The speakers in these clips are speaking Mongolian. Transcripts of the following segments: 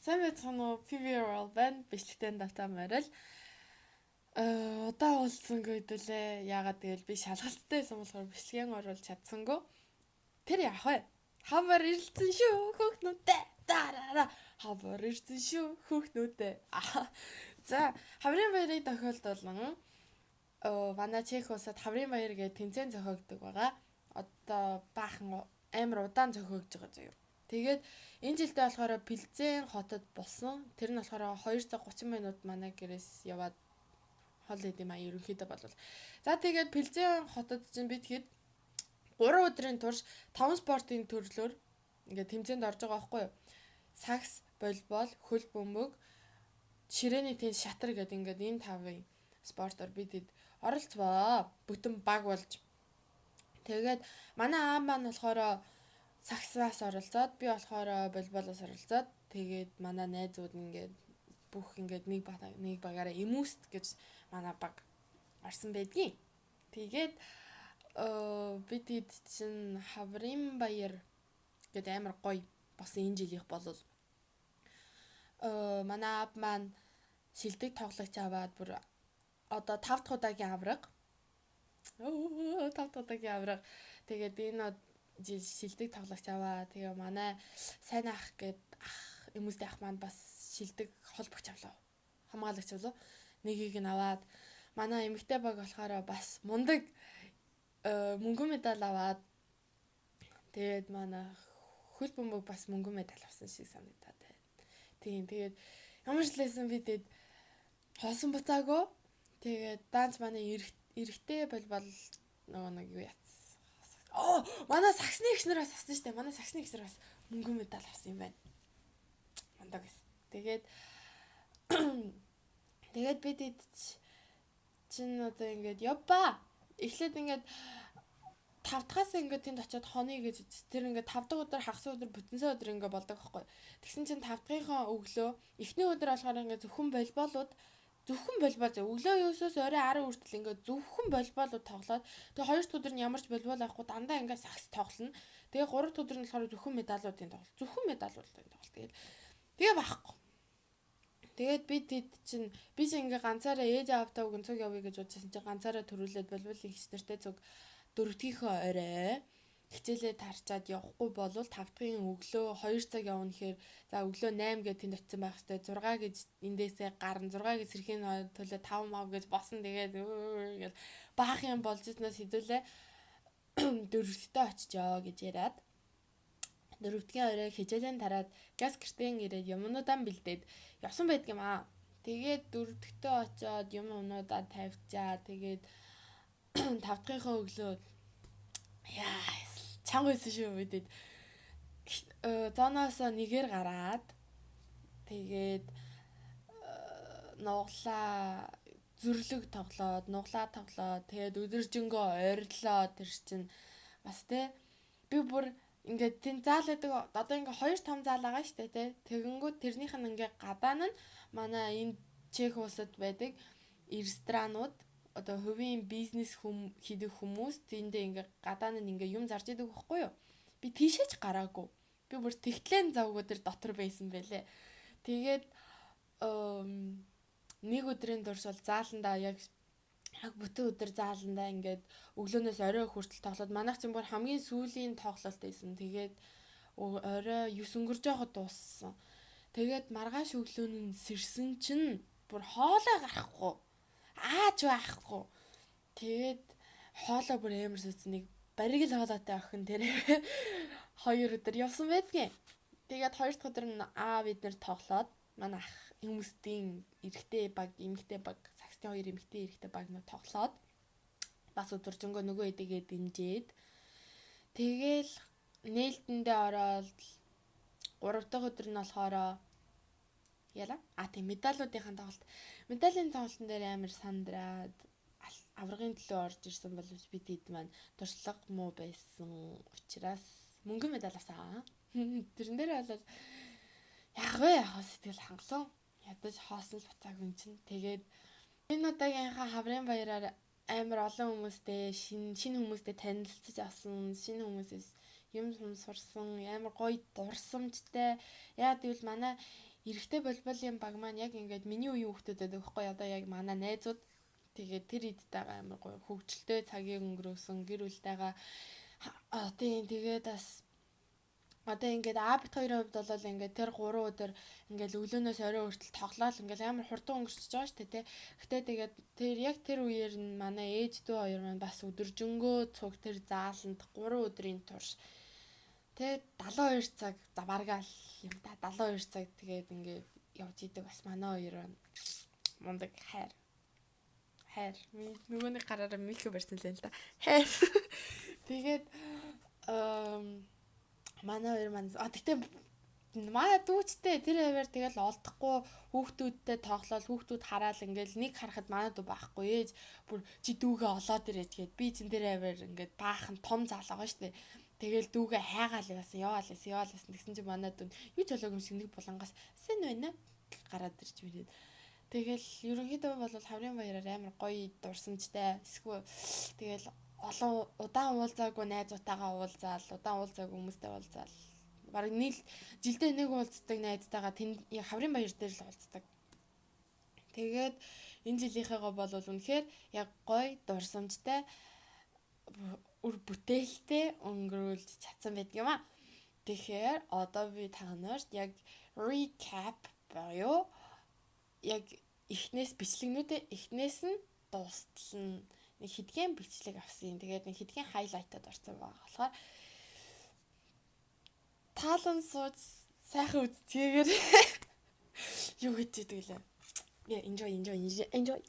Сайн байцгаана уу? PVRL байна. Бичлэгтэн давтаа морил. Удаа уулзсангүй хэдүүлээ. Яагаад гэвэл би шалгалттай байсан болохоор бичлэгийн оруулж чадсангүй. Тэр яах вэ? Хавар ирэлцэн шүү хүүхнүүдээ. Дараараа. Хавар ирэлцэн шүү хүүхнүүдээ. За, хаврын баярыг тохиолдуулан манай Чех улсад хаврын баяр гэдэг тэмцээн зохиогддог байгаа. Одоо баахан амар удаан зохиогдож байгаа заяа. Тэгээд энэ жилдээ болохоор Пилзен хотод болсон. Тэр нь болохоор 2 цаг 30 минут манай гэрээс яваад хол идэм аа ерөнхийдөө болвол. За тэгээд Пилзен хотод чинь бид хэд 3 өдрийн турш 5 спортын төрлөөр ингээд тэмцээнд орж байгаа байхгүй юу? Сакс, волейбол, хөл бөмбөг, ширээний теннис, шатар гэдэг ингээд энэ 5 спортоор бид оролцвоо. Бүтэн баг болж. Тэгээд манай аав маань болохоор саксаас оролцоод би болохоор волейболоос оролцоод тэгээд манай найзууд ингээд бүх ингээд нэг багаараа эмүүст гэж манай баг орсон байдгийн. Тэгээд бид чинь хаврын баяр гэдэг амар гоё болсон энэ жилийнх болол манай аав маань шилдэг тоглогч аваад бүр одоо 5 дахь удаагийн авраг. 5 дахь удаагийн авраг. Тэгээд энэ шилдэг тоглогч аваа. Тэгээ манай сайн ах гэд эмүүстэй ах маань бас шилдэг холбогч авлаа. Хамгаалагч болов. Нэгийг нь аваад манай эмэгтэй баг болохоор бас мундаг мөнгөн медаль аваад тэгээд манай хөл бөмбөг бас мөнгөн медаль авсан шиг санагдаад байна. Тийм тэгээд ямар ч лсэн бидэд хоосон буцаагүй. Тэгээд данц манай эрэгтэй волейбол нэг юу яц. Манай саксны гişнэр бас авсан шүү дээ. Манай саксны гişнэр бас мөнгөн медаль авсан юм байна. Мундаг гэсэн. Тэгээд бид чинь одоо ингээд явба. Эхлээд ингээд 5 дахаас ингээд тэнд очиод хоны гэж тэр ингээд 5 дахь өдөр хагас өдөр бүтэнсэ өдөр ингээд болдог байхгүй. Тэгсэн чинь 5 дахьынхаа өглөө эхний өдөр болохоор ингээд зөвхөн волейбол өглөө юусоос орой 10 хүртэл ингээд зөвхөн волейболууд тоглоод тэгээ 2 дахь өдөр нь ямар ч волейбол авахгүй дандаа ингээд сакс тоглоно. Тэгээ 3 дахь өдөр нь болохоор зөвхөн медалуудын тоглолт. Зөвхөн медалуудын тоглолт. Тэгээ байхгүй. Тэгээд би чинь ингээ ганцаараа ээж аавтаа өгөн цуг явъя гэж бодчихсон чинь ганцаараа төрүүлээд волейболын хичнэртэй цуг 4-ийнхөө орой хичээлээ тарчаад явахгүй болвол 5 дахьын өглөө 2 цаг явна гэхээр за өглөө 8 гэж тэнд очисон байх хэвээр 6 гэж эндээсээ гарна 6 гэж сэрхийн төлөө 5 мав гэж босон тэгээд гэж баах юм болж ирснээс хэдүүлээ 4-т очичоо гэж яриад 4-гийн орой хичээлийн тараад газ гэртэн ирээд юмнуудаа бэлдээд явсан байдаг юм аа. Тэгээд 4-т очиод юмнуудаа тавьчаа. Тэгээд 5 дахьынхаа өглөө чанга байсан шүү бидэд. Зооноос нэгээр гараад тэгээд нуглаа зүрлэг тоглоод, нуглаа тоглоод тэгээд өдөржингөө ойрлоо тэр чинь бас те би бүр ингээд тэн заал гэдэг одоо ингээ 2-5 заал байгаа штэ тий. Тэгэнгүүт тэрнийх нь ингээ гадаа нь манай энэ Чех улсад байдаг ресторанууд одоо хувийн бизнес хийдэг хүмүүс тэндээ ингээ гадаа нь ингээ юм зарж идэг байхгүй юу? Би тийшээч гараагүй. Би бүр тэгтлэн завгүй тэр дотор байсан байлээ. Тэгээд нэг өдрийн турш бол зааландаа яг бүтэн өдөр зааландаа ингээд өглөөнөөс орой хүртэл тоглоод манайх чинь бүр хамгийн сүүлийн тоглолт байсан. Тэгээд орой 9 өнгөрж байхад дууссан. Тэгээд маргааш өглөө нь сэрсэн чинь бүр хоолой гарахгүй. Аач байхгүй. Тэгээд хоолой бүр амар сүцэн нэг бариг л хоолойтой охин тэр 2 өдөр явсан байдгийн. Тэгээд 2 дахь өдөр нь бид нэр тоглоод манай ах хүмүүсийн эрэгтэй баг, эмэгтэй баг, саксны 2 эмэгтэй эрэгтэй баг нь тоглоод бас өдөржингөө нөгөө эдэгээ дэмжээд тэгээл нээлтэндээ ороод 3 дахь өдөр нь болохоор тийм медалуудынхаа тоглолт. Медалийн тоглолтын дээр амар сандраад аврагын төлөө орж ирсэн боловч бид хэд маань туршлага муу байсан учраас мөнгөн медаль авсан. Тэрэн дээр бол яг сэтгэл хангалуун ядаж хоосон л буцаагүй чинь. Тэгээд энэ удаагийнхаа хаврын баяраар амар олон хүмүүстэй шинэ хүмүүстэй танилцж авсан, шинэ хүмүүсээс юм сурсан, амар гоё дурсамжтай. Яа гэвэл манай эрэгтэй болболын баг маань яг ингээд миний үеийн хүүхдүүдэд өгөхгүй одоо яг манай найзууд тэгээд тэр идтэйгээ амар гоё хөвгчлөлтэй цагийг өнгөрөөсөн гэр бүлтэйгээ тийм тэгээд бас одоо ингээд Абит хоёрын хувьд бол ингээд тэр 3 өдөр ингээд өглөөнөөс орой хүртэл тоглоал ингээд амар хурдан өнгөрчихөж байгаа шүү дээ. Гэтэ тэгээд тэр яг тэр үеэр нь манай ээж дүү хоёр маань бас өдөржингөө цуг тэр зааланд 3 өдрийн турш тэгээд 72 цаг за баргаал юм да 72 цаг тэгээд ингээд явж идэг бас манай хоёр байна. Мундаг хайр нөгөөний гараараа микро барьсан л да. Хайр. Тэгээд манай хоёр маань тэгтээ манай дүүчтэй тэр хэвээр тэгэл олдохгүй хүүхдүүдтэй тоглоал хүүхдүүд хараал ингээл нэг харахад манай дүү байхгүй ээж бүр чи дүүгээ олоод ирээд гээд би чин тэр хэвээр ингээд баахан том заал байгаа штэ. Тэгэл дүүгээ хайгаал яваал яасан тэгсэн чи манай дүү юу ч болоогүй юм шиг нэг булангаас сэн байна гараад ирж мэрээд тэгэл ерөнхийдөө бол хаврын баяраар амар гоё дурсамжтай эсвэл тэгэл олон удаан уулзаагүй найзуудтайгаа уулзаал удаан уулзаагүй хүмүүстэй уулзаал бараг нийл жилдээ нэг уулздаг найзтайгаа тэнд хаврын баяр дээр л уулздаг. Тэгээд энэ жилийнхээгаа бол үнэхээр яг гоё дурсамжтай үр бүтээлтэй өнгөрүүлж чадсан байдаг юм аа. Тэгэхээр одоо би танарт яг recap боёо яг эхнээс эхнээс нь дуустал нь нэг хэдхэн бичлэг авсан. Тэгээд нэг хэдхэн хайлайтад орсон байгаа. болохоор таалан сууж сайхан үзчихээгээр юу гэж идэг лээ. Yeah, enjoy.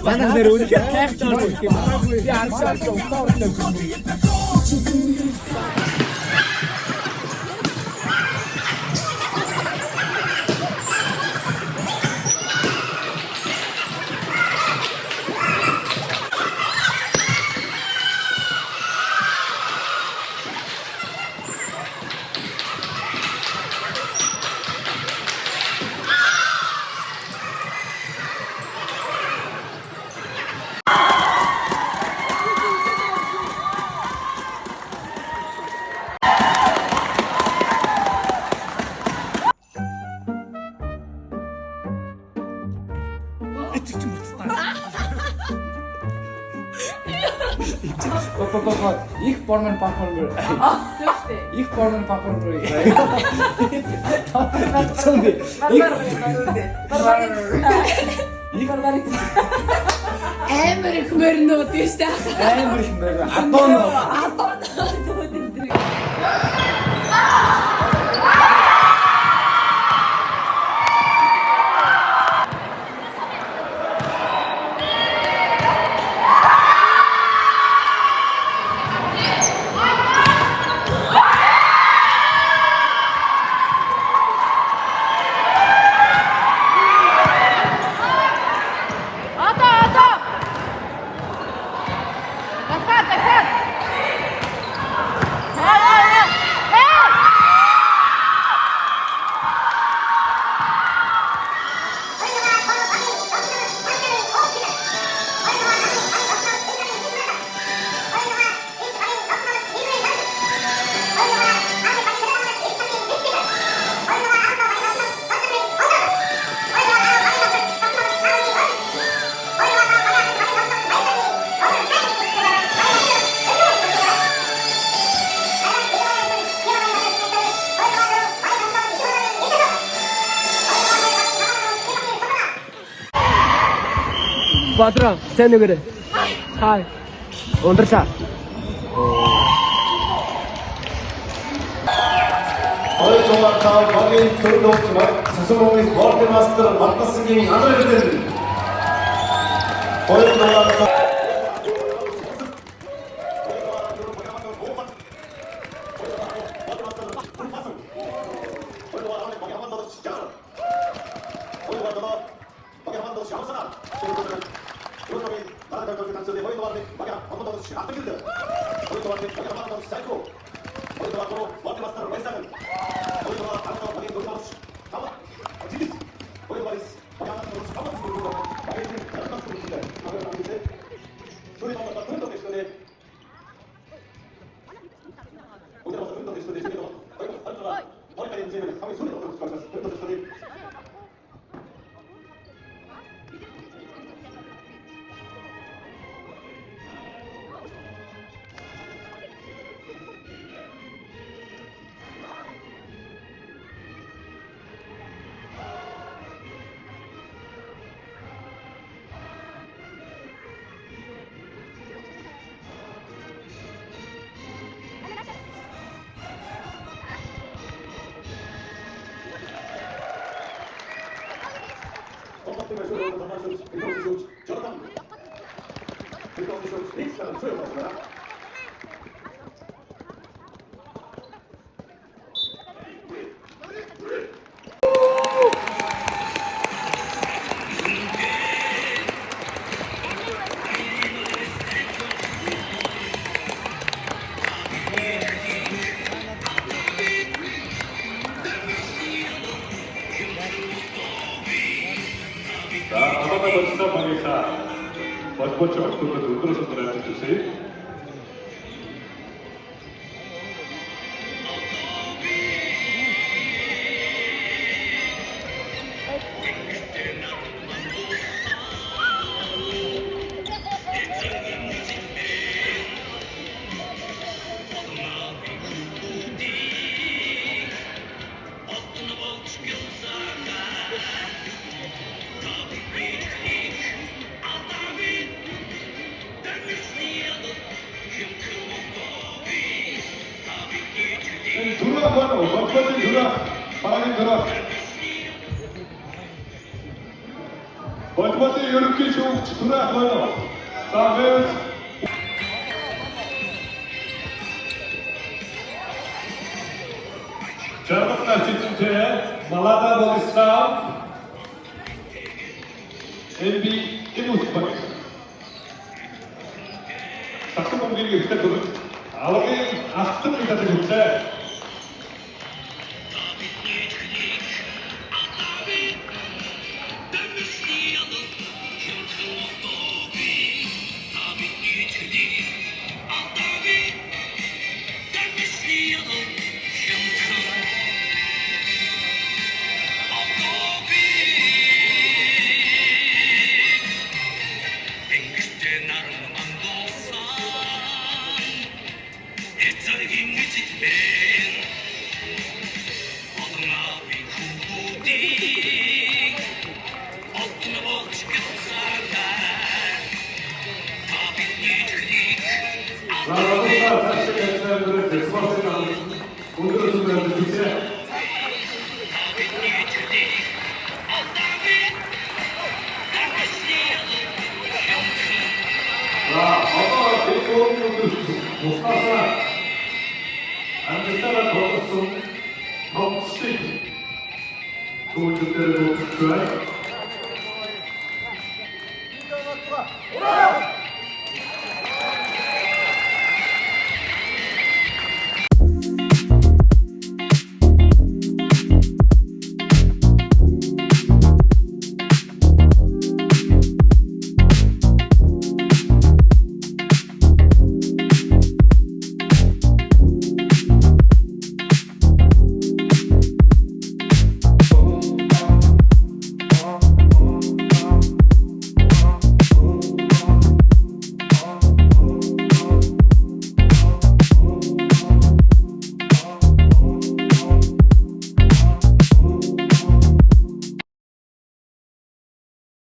Манай дээр үнэхээр хайх жоо гэх юм. Би арчаад уусаа. Ich Pormen Pachorgur. Ich Pormen Pachorgur. Амар их мөрнөө тийштэй. Амар их мөрнөө. Атон. Бадрам, сайн үгээрээ. Хай. Ундралаа. Ойжуулаад багийн төрөлөөгч засварын спортын мастер Мартасгийн анхаарал 자, 한번더 멋지다 보니까 멋쩍 앞으로 눈들어서 들어가 주세요. Durak var o, bakmadı durak. Bana durak. Bakmadı yürüp geçiyor, durak var o. Zahmet. Çarpıklar çiftçiye, Malada Bolistan, MB Imuspak. Saksı bombayı göster durun. Algı astım bir katı göster. 좋은 jutları buluştular.